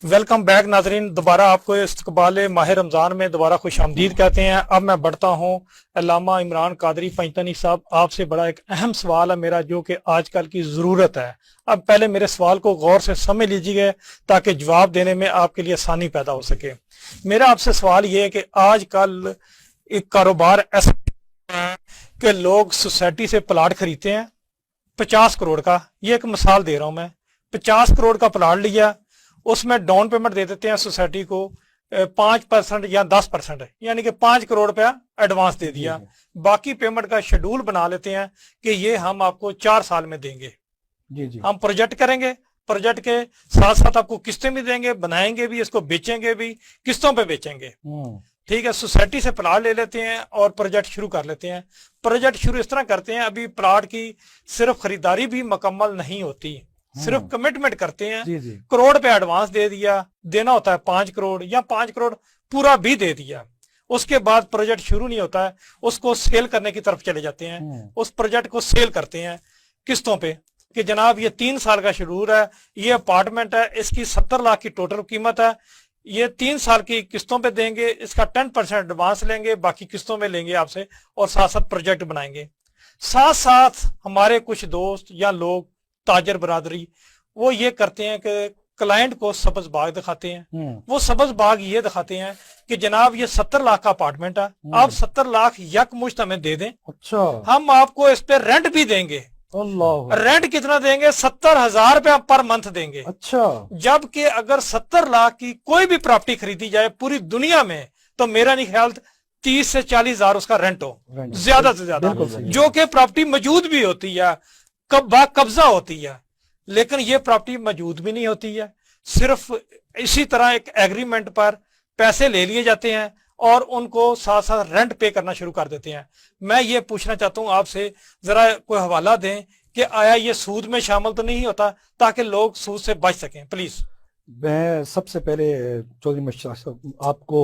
Welcome back नाजरीन। दोबारा आपको इस्तकबाल माह रमज़ान में दोबारा खुश आमदीद कहते हैं। अब मैं बढ़ता हूँ अल्लामा इमरान कादरी पंजतनी साहब, आपसे बड़ा एक अहम सवाल है मेरा, जो कि आजकल की ज़रूरत है। अब पहले मेरे सवाल को गौर से समझ लीजिए ताकि जवाब देने में आपके लिए आसानी पैदा हो सके। मेरा आपसे सवाल ये है कि आजकल एक कारोबार ऐसा है कि लोग सोसाइटी से प्लाट खरीदते हैं 50 करोड़ का। ये एक मिसाल दे रहा हूँ मैं। 50 करोड़ का प्लाट लिया, उसमें डाउन पेमेंट दे देते हैं सोसाइटी को 5% या 10%, यानी कि 5 करोड़ रुपया एडवांस दे दिया। बाकी पेमेंट का शेड्यूल बना लेते हैं कि ये हम आपको 4 साल में देंगे। जी। हम प्रोजेक्ट करेंगे, प्रोजेक्ट के साथ साथ आपको किस्तें भी देंगे, बनाएंगे भी, इसको बेचेंगे भी, किस्तों पे बेचेंगे। ठीक है, सोसाइटी से प्लाट ले लेते हैं और प्रोजेक्ट शुरू कर लेते हैं। प्रोजेक्ट शुरू इस तरह करते हैं, अभी प्लाट की सिर्फ खरीदारी भी मुकम्मल नहीं होती, सिर्फ कमिटमेंट करते हैं। जी। करोड़ पे एडवांस दे दिया, देना होता है 5 करोड़ या 5 करोड़ पूरा भी दे दिया। उसके बाद प्रोजेक्ट शुरू नहीं होता है, उसको सेल करने की तरफ चले जाते हैं। उस प्रोजेक्ट को सेल करते हैं किस्तों पे कि जनाब ये 3 साल का शेड्यूल है, ये अपार्टमेंट है, इसकी 70 लाख की टोटल कीमत है, ये 3 साल की किस्तों पे देंगे, इसका 10% एडवांस लेंगे, बाकी किस्तों में लेंगे आपसे, और साथ साथ प्रोजेक्ट बनाएंगे। साथ साथ हमारे कुछ दोस्त या लोग ताजर बरादरी वो ये करते हैं कि क्लाइंट को सब्ज बाग दिखाते हैं। वो सब्ज बाग ये दिखाते हैं कि जनाब ये 70 लाख का अपार्टमेंट है, आप 70 लाख यकमुश्त हमें दे दें। अच्छा, हम आपको इस पे रेंट भी देंगे। रेंट कितना देंगे? 70,000 रुपया पर मंथ देंगे। अच्छा, जबकि अगर 70 लाख की कोई भी प्रॉपर्टी खरीदी जाए पूरी दुनिया में तो मेरा नहीं ख्याल 30 से 40 हजार उसका रेंट हो, ज्यादा से ज्यादा, जो कि प्रॉपर्टी मौजूद भी होती है, कब्जा होती है, लेकिन ये प्रॉपर्टी मौजूद भी नहीं होती है। सिर्फ इसी तरह एक एग्रीमेंट पर पैसे ले लिए जाते हैं और उनको साथ साथ रेंट पे करना शुरू कर देते हैं। मैं ये पूछना चाहता हूँ आपसे, जरा कोई हवाला दें कि आया ये सूद में शामिल तो नहीं होता, ताकि लोग सूद से बच सकें, प्लीज। मैं सबसे पहले चौधरी मुश्ताक साहब आपको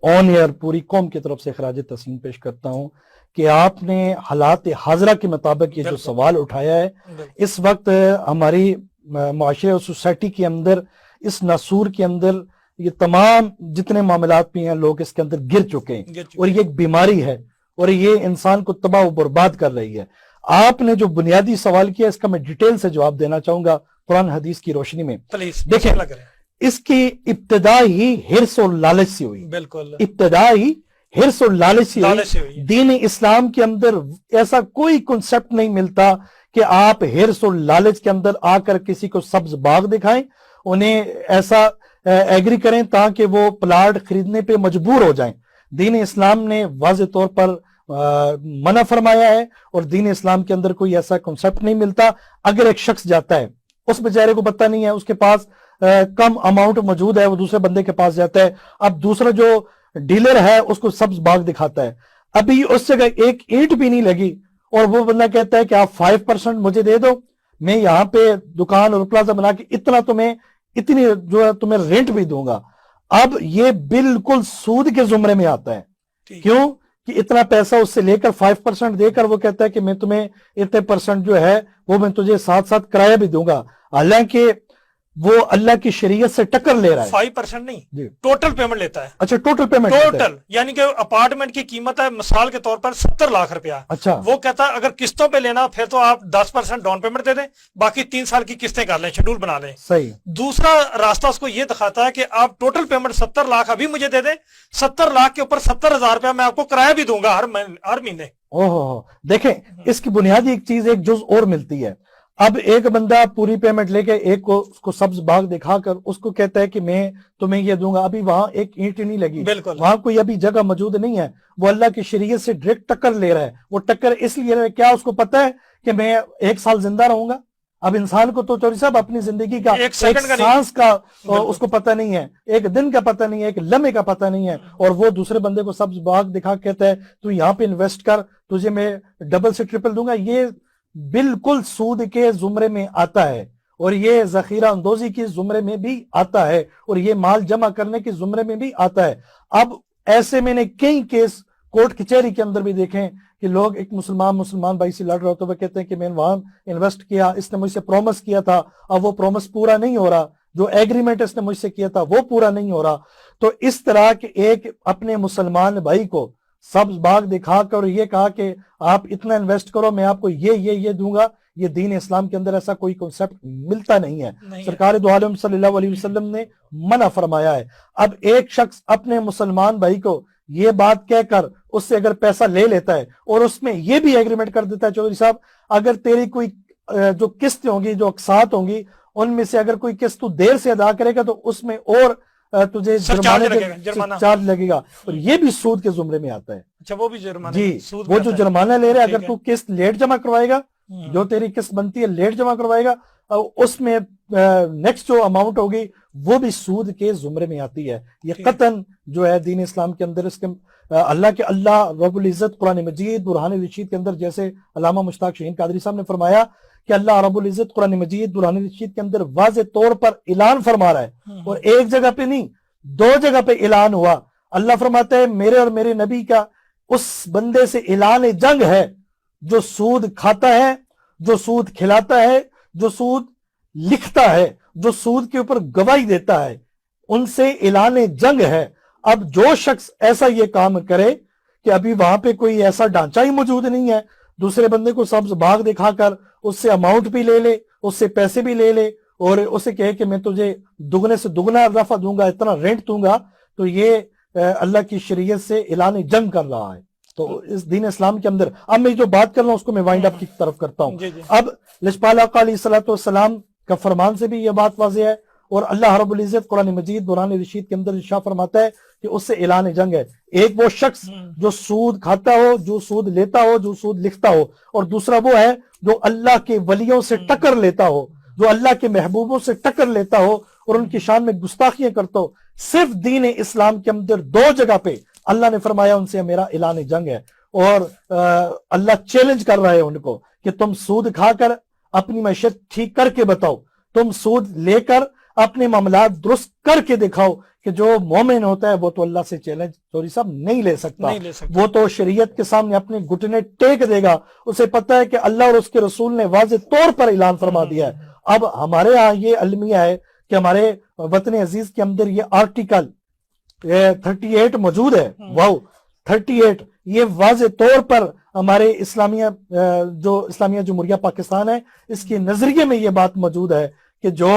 ऑन एयर पूरी कौम की तरफ से खराज तस्लीम पेश करता हूँ कि आपने हालात हाजरा के मुताबिक ये जो सवाल उठाया है, इस वक्त हमारी माशरे और सोसाइटी के अंदर, इस नासूर के अंदर ये तमाम जितने मामलात भी हैं, लोग इसके अंदर गिर चुके हैं और ये एक बीमारी है और ये इंसान को तबाह और बर्बाद कर रही है। आपने जो बुनियादी सवाल किया, इसका मैं डिटेल से जवाब देना चाहूंगा कुरान हदीस की रोशनी में। देखें, इसकी इब्तिदा ही हिर्स और लालच से हुई। बिल्कुल, इब्तिदा ही हिर्स और लालच से हुई। दीन इस्लाम के अंदर ऐसा कोई कॉन्सेप्ट नहीं मिलता कि आप हिर्स और लालच के अंदर आकर किसी को सब्ज बाग दिखाएं, उन्हें ऐसा एग्री करें ताकि वो प्लाट खरीदने पे मजबूर हो जाएं। दीन इस्लाम ने वाज़े तौर पर मना फरमाया है और दीन इस्लाम के अंदर कोई ऐसा कॉन्सेप्ट नहीं मिलता। अगर एक शख्स जाता है, उस बेचारे को पता नहीं है, उसके पास कम अमाउंट मौजूद है, वो दूसरे बंदे के पास जाता है, अब दूसरा जो डीलर है उसको सब्ज बाग दिखाता है, अभी उस जगह एक ईंट भी नहीं लगी और वो बंदा कहता है कि आप 5% मुझे दे दो, मैं यहाँ पे दुकान और प्लाजा बना के इतना तुम्हें, इतनी जो है तुम्हें रेंट भी दूंगा। अब ये बिल्कुल सूद के जुमरे में आता है। क्यों कि इतना पैसा उससे लेकर 5% देकर वो कहता है कि मैं तुम्हें इतने % जो है वो मैं तुझे साथ साथ किराया भी दूंगा, हालांकि वो अल्लाह की शरीयत से टक्कर ले रहा है। 5% नहीं, टोटल पेमेंट लेता है। अच्छा, टोटल पेमेंट, टोटल, यानी कि अपार्टमेंट की कीमत है मिसाल के तौर पर 70 लाख रुपया। अच्छा, वो कहता है अगर किस्तों पे लेना फिर तो आप 10% डाउन पेमेंट दे दें, बाकी 3 साल की किस्तें कर लें, शेड्यूल बना लें। सही। दूसरा रास्ता उसको ये दिखाता है कि आप टोटल पेमेंट 70 लाख अभी मुझे दे दें, 70 लाख के ऊपर 70,000 रुपया मैं आपको किराया भी दूंगा हर महीने। ओहो, देखें, इसकी बुनियादी एक चीज, एक जुज और मिलती है। अब एक बंदा पूरी पेमेंट लेके एक को उसको सब्ज बाग दिखाकर उसको कहता है कि मैं तुम्हें ये दूंगा, अभी वहां एक ईंट नहीं लगी, वहां कोई अभी जगह मौजूद नहीं है, वो अल्लाह की शरीयत से डायरेक्ट टक्कर ले रहा है। वो टक्कर इसलिए रहा है, क्या उसको पता है कि मैं 1 साल जिंदा रहूंगा? अब इंसान को तो चौधरी साहब अपनी जिंदगी का एक सांस का उसको पता नहीं है, एक दिन का पता नहीं है, एक लम्हे का पता नहीं है, और वो दूसरे बंदे को सब्ज बाग दिखा कहता है तू यहाँ पे इन्वेस्ट कर, तुझे मैं डबल से ट्रिपल दूंगा। ये बिल्कुल सूद के जुमरे में आता है और ये जखीरा अंदोजी की जुमरे में भी आता है और ये माल जमा करने की जुमरे में भी आता है। अब ऐसे मैंने कई केस कोर्ट कचहरी के अंदर भी देखें कि लोग, एक मुसलमान भाई से लड़ रहे होते हुए कहते हैं कि मैंने वहां इन्वेस्ट किया, इसने मुझसे प्रॉमिस किया था, अब वो प्रॉमिस पूरा नहीं हो रहा, جو ایگریمنٹ اس نے مجھ سے کیا تھا وہ پورا نہیں ہو رہا. تو اس طرح کے ایک اپنے مسلمان بھائی کو سبز باغ دکھا کر یہ کہا کہ آپ اتنا انویسٹ کرو، میں آپ کو یہ دوں گا، یہ دین اسلام کے اندر ایسا کوئی کنسپٹ ملتا نہیں ہے. سرکار دو عالم صلی اللہ علیہ وسلم نے منع فرمایا ہے. اب ایک شخص اپنے مسلمان بھائی کو یہ بات کہہ کر اس سے اگر پیسہ لے لیتا ہے اور اس میں یہ بھی ایگریمنٹ کر دیتا ہے چودھری صاحب اگر تیری کوئی جو قسطیں ہوں گی، جو اقساط ہوں گی، ان میں سے اگر کوئی قسط تو دیر سے ادا کرے گا تو اس میں اور تجھے چارج لگے گا، اور یہ بھی سود کے زمرے میں آتا ہے. اچھا وہ بھی جرمانہ، جی وہ جو جرمانہ لے رہے اگر تو قسط لیٹ جمع کروائے گا، جو تیری قسط بنتی ہے لیٹ جمع کروائے گا، اس میں نیکسٹ جو اماؤنٹ ہوگی وہ بھی سود کے زمرے میں آتی ہے. یہ قطعاً جو ہے دین اسلام کے اندر اس کے اللہ رب العزت قرآن مجید برہان رشید کے اندر، جیسے علامہ مشتاق شہین قادری صاحب نے فرمایا کہ اللہ رب العزت قرآن مجید برہان رشید کے اندر واضح طور پر اعلان فرما رہا ہے، اور ایک جگہ پہ نہیں 2 جگہ پہ اعلان ہوا. اللہ فرماتا ہے میرے اور میرے نبی کا اس بندے سے اعلان جنگ ہے جو سود کھاتا ہے، جو سود کھلاتا ہے، جو سود لکھتا ہے، جو سود کے اوپر گواہی دیتا ہے، ان سے اعلان جنگ ہے. اب جو شخص ایسا یہ کام کرے کہ ابھی وہاں پہ کوئی ایسا ڈھانچہ ہی موجود نہیں ہے، دوسرے بندے کو سبز باغ دکھا کر اس سے اماؤنٹ بھی لے لے، اس سے پیسے بھی لے لے، اور اسے کہے کہ میں تجھے دگنے سے دگنا اضافہ دوں گا، اتنا رینٹ دوں گا، تو یہ اللہ کی شریعت سے اعلان جنگ کر رہا ہے. تو اس دین اسلام کے اندر اب میں جو بات کر رہا ہوں اس کو میں وائنڈ اپ کی طرف کرتا ہوں. اب لجپال آقا علیہ الصلوۃ والسلام کا فرمان سے بھی یہ بات واضح ہے، اور اللہ رب العزت قرآن مجید برہان رشید کے اندر ارشاد فرماتا ہے کہ اس سے اعلان جنگ ہے. ایک وہ شخص جو سود کھاتا ہو، جو سود لیتا ہو، جو سود لکھتا ہو، اور دوسرا وہ ہے جو اللہ کے ولیوں سے ٹکر لیتا ہو، جو اللہ کے محبوبوں سے ٹکر لیتا ہو اور ان کی شان میں گستاخیاں کرتا ہو. صرف دین اسلام کے اندر 2 جگہ پہ اللہ نے فرمایا ان سے میرا اعلان جنگ ہے، اور اللہ چیلنج کر رہا ہے ان کو کہ تم سود کھا کر اپنی معیشت ٹھیک کر کے بتاؤ، تم سود لے کر اپنے معاملات درست کر کے دکھاؤ. کہ جو مومن ہوتا ہے وہ تو اللہ سے چیلنج چوری صاحب نہیں لے سکتا، وہ تو شریعت کے سامنے اپنے گھٹنے ٹیک دے گا. اسے پتہ ہے کہ اللہ اور اس کے رسول نے واضح طور پر اعلان فرما دیا ہے. اب ہمارے ہاں یہ المیہ ہے کہ ہمارے وطن عزیز کے اندر یہ آرٹیکل 38 موجود ہے. واو 38 یہ واضح طور پر ہمارے اسلامیہ جمہوریہ پاکستان ہے، اس کے نظریے میں یہ بات موجود ہے کہ جو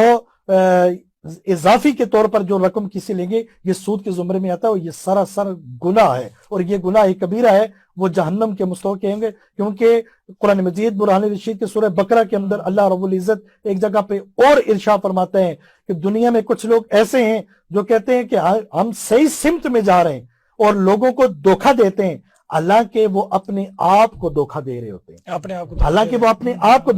اضافی کے طور پر جو رقم کسی لیں گے یہ سود کے زمرے میں آتا ہے، اور یہ سراسر گناہ ہے، اور یہ گناہ کبیرہ ہے. وہ جہنم کے مستحق ہیں گے، کیونکہ قرآن مجید برہان رشید کے سورہ بقرہ کے اندر اللہ رب العزت ایک جگہ پہ اور ارشاد فرماتے ہیں کہ دنیا میں کچھ لوگ ایسے ہیں جو کہتے ہیں کہ ہم صحیح سمت میں جا رہے ہیں اور لوگوں کو دھوکہ دیتے ہیں، حالانکہ وہ اپنے آپ کو دھوکہ دے رہے ہوتے ہیں، حالانکہ وہ اپنے آپ کو